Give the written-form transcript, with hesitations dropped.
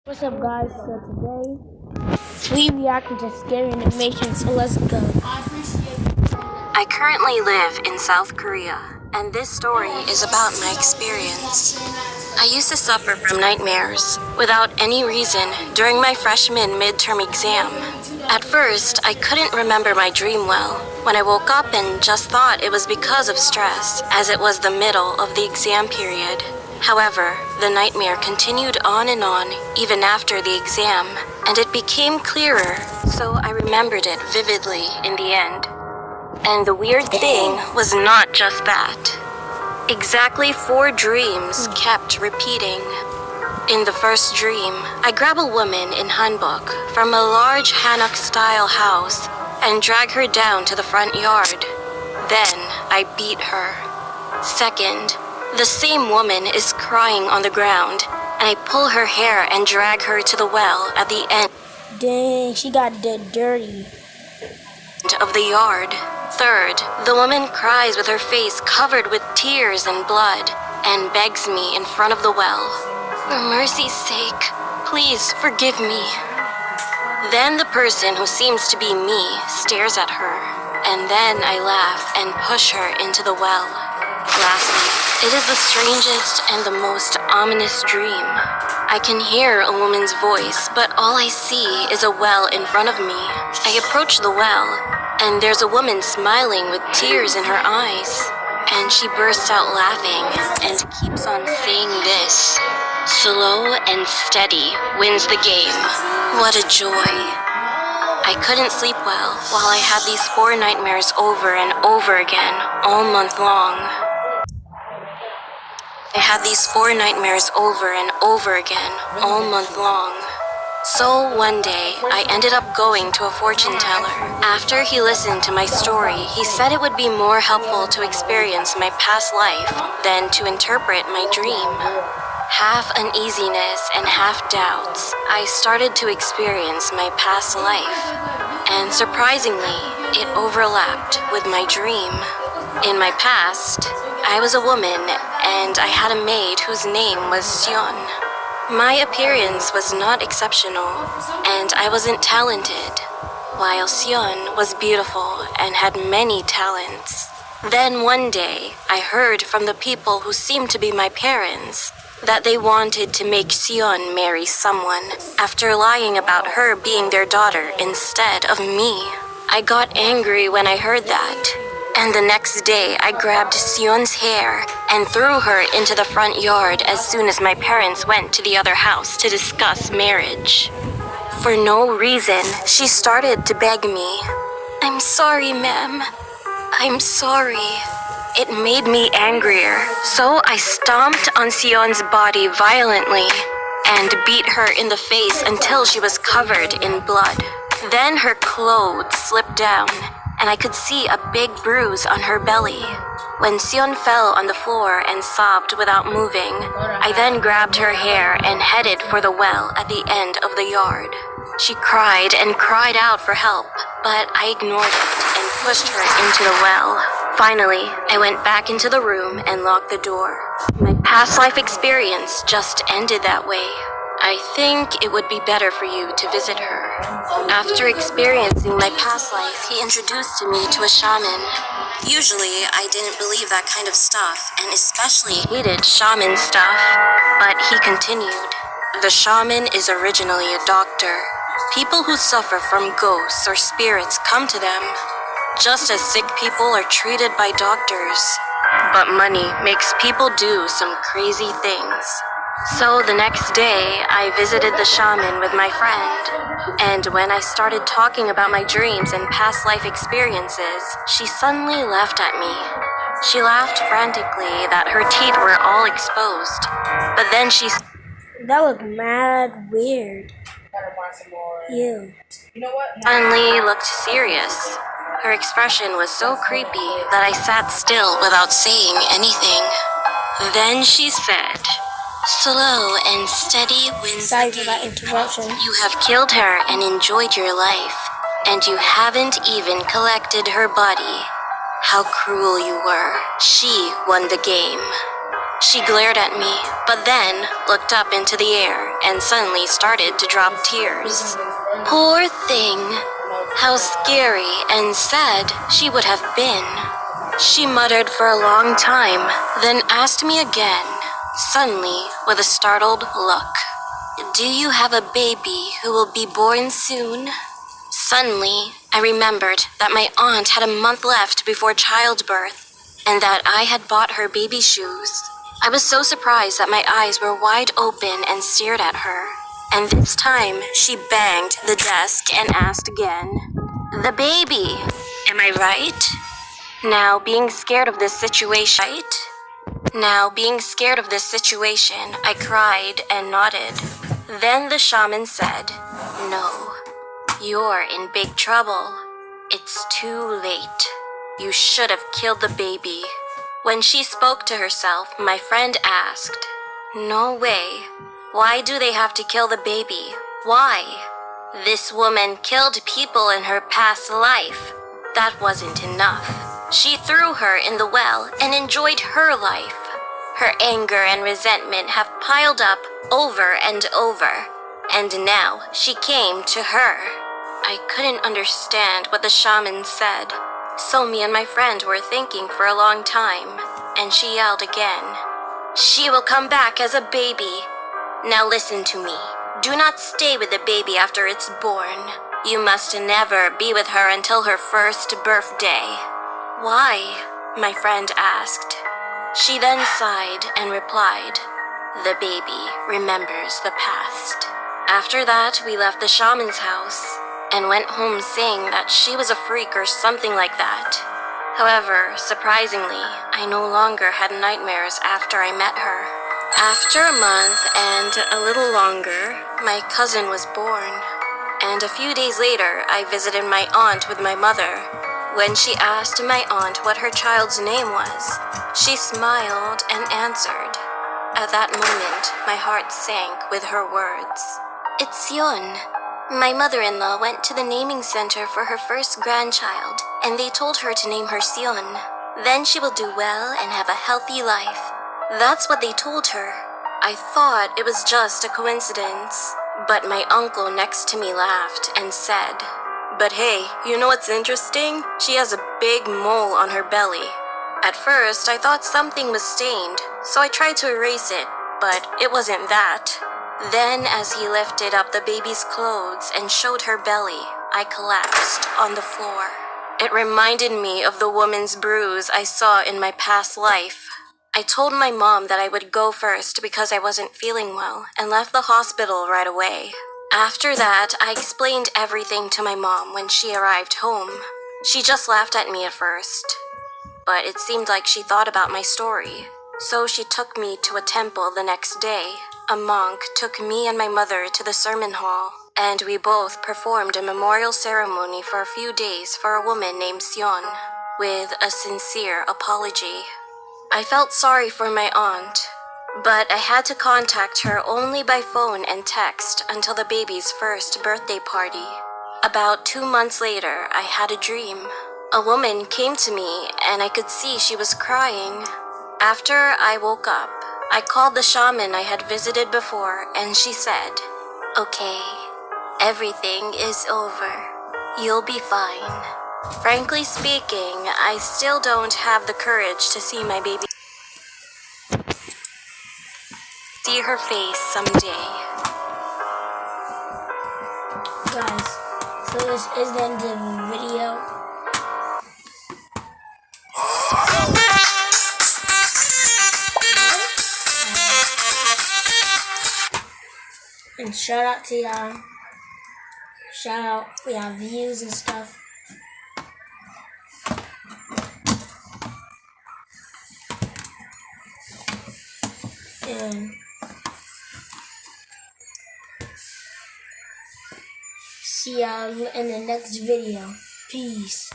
What's up, guys? So today we reacting to scary animation. So let's go. I currently live in South Korea, and this story is about my experience. I used to suffer from nightmares without any reason during my freshman midterm exam. At first, I couldn't remember my dream well when I woke up and just thought it was because of stress, as it was the middle of the exam period. However, the nightmare continued on and on even after the exam, and it became clearer, so I remembered it vividly in the end. And the weird thing was not just that. Exactly 4 dreams kept repeating. In the first dream, I grab a woman in hanbok from a large hanok-style house and drag her down to the front yard. Then I beat her. Second, the same woman is crying on the ground, and I pull her hair and drag her to the well at the end Dang, she got dirty. of the yard. Third, the woman cries with her face covered with tears and blood and begs me in front of the well, "For mercy's sake, please forgive me." Then the person who seems to be me stares at her, and then I laugh and push her into the well. Lastly, it is the strangest and the most ominous dream. I can hear a woman's voice, but all I see is a well in front of me. I approach the well, and there's a woman smiling with tears in her eyes. And she bursts out laughing and keeps on saying this: "Slow and steady wins the game." What a joy. I couldn't sleep well while I had these 4 nightmares over and over again all month long. I had these 4 nightmares over and over again all month long. So one day, I ended up going to a fortune teller. After he listened to my story, he said it would be more helpful to experience my past life than to interpret my dream. Half uneasiness and half doubts, I started to experience my past life. And surprisingly, it overlapped with my dream. In my past, I was a woman and I had a maid whose name was Sion. My appearance was not exceptional, and I wasn't talented, while Sion was beautiful and had many talents. Then one day, I heard from the people who seemed to be my parents that they wanted to make Sion marry someone after lying about her being their daughter instead of me. I got angry when I heard that. And the next day, I grabbed Sion's hair and threw her into the front yard as soon as my parents went to the other house to discuss marriage. For no reason, she started to beg me. "I'm sorry, ma'am. I'm sorry." It made me angrier, so I stomped on Sion's body violently and beat her in the face until she was covered in blood. Then her clothes slipped down, and I could see a big bruise on her belly. When Sion fell on the floor and sobbed without moving, I then grabbed her hair and headed for the well at the end of the yard. She cried and cried out for help, but I ignored it and pushed her into the well. Finally, I went back into the room and locked the door. My past life experience just ended that way. I think it would be better for you to visit her. After experiencing my past life, he introduced me to a shaman. Usually, I didn't believe that kind of stuff, and especially hated shaman stuff. But he continued. The shaman is originally a doctor. People who suffer from ghosts or spirits come to them, just as sick people are treated by doctors. But money makes people do some crazy things. So the next day, I visited the shaman with my friend, and when I started talking about my dreams and past life experiences, she suddenly laughed at me. She laughed frantically that her teeth were all exposed, but then she That looked mad weird. Ew. suddenly looked serious. Her expression was so creepy that I sat still without saying anything. Then she said, "Slow and steady wins the Sorry for that game. interruption. You have killed her and enjoyed your life, and you haven't even collected her body. How cruel you were. She won the game." She glared at me, but then looked up into the air and suddenly started to drop tears. Poor thing. How scary and sad she would have been. She muttered for a long time, then asked me again, suddenly with a startled look. Do you have a baby who will be born soon? Suddenly, I remembered that my aunt had a month left before childbirth, and that I had bought her baby shoes. I was so surprised that my eyes were wide open and stared at her. And this time, she banged the desk and asked again, The baby, am I right? Now, being scared of this situation, I cried and nodded. Then the shaman said, No, you're in big trouble. It's too late. You should have killed the baby. When she spoke to herself, my friend asked, No way. Why do they have to kill the baby? Why? This woman killed people in her past life. That wasn't enough. She threw her in the well and enjoyed her life. Her anger and resentment have piled up over and over, and now she came to her. I couldn't understand what the shaman said, so me and my friend were thinking for a long time, and she yelled again, She will come back as a baby. Now listen to me. Do not stay with the baby after it's born. You must never be with her until her first birthday. Why? My friend asked. She then sighed and replied, The baby remembers the past. After that, we left the shaman's house and went home saying that she was a freak or something like that. However, surprisingly, I no longer had nightmares after I met her. After a month and a little longer, my cousin was born. And a few days later, I visited my aunt with my mother. When she asked my aunt what her child's name was, she smiled and answered. At that moment, my heart sank with her words. It's Sion. My mother-in-law went to the naming center for her first grandchild, and they told her to name her Sion. Then she will do well and have a healthy life. That's what they told her. I thought it was just a coincidence, but my uncle next to me laughed and said, But hey, you know what's interesting? She has a big mole on her belly. At first, I thought something was stained, so I tried to erase it, but it wasn't that. Then, as he lifted up the baby's clothes and showed her belly, I collapsed on the floor. It reminded me of the woman's bruise I saw in my past life. I told my mom that I would go first because I wasn't feeling well and left the hospital right away. After that, I explained everything to my mom when she arrived home. She just laughed at me at first, but it seemed like she thought about my story. So she took me to a temple the next day. A monk took me and my mother to the sermon hall, and we both performed a memorial ceremony for a few days for a woman named Sion, with a sincere apology. I felt sorry for my aunt, but I had to contact her only by phone and text until the baby's first birthday party. About 2 months later, I had a dream. A woman came to me and I could see she was crying. After I woke up, I called the shaman I had visited before and she said, Okay, everything is over. You'll be fine. Frankly speaking, I still don't have the courage to see my baby. See her face someday. Guys, so this is the end of the video. And shout out to y'all. Shout out for y'all views and stuff. And see y'all in the next video. Peace.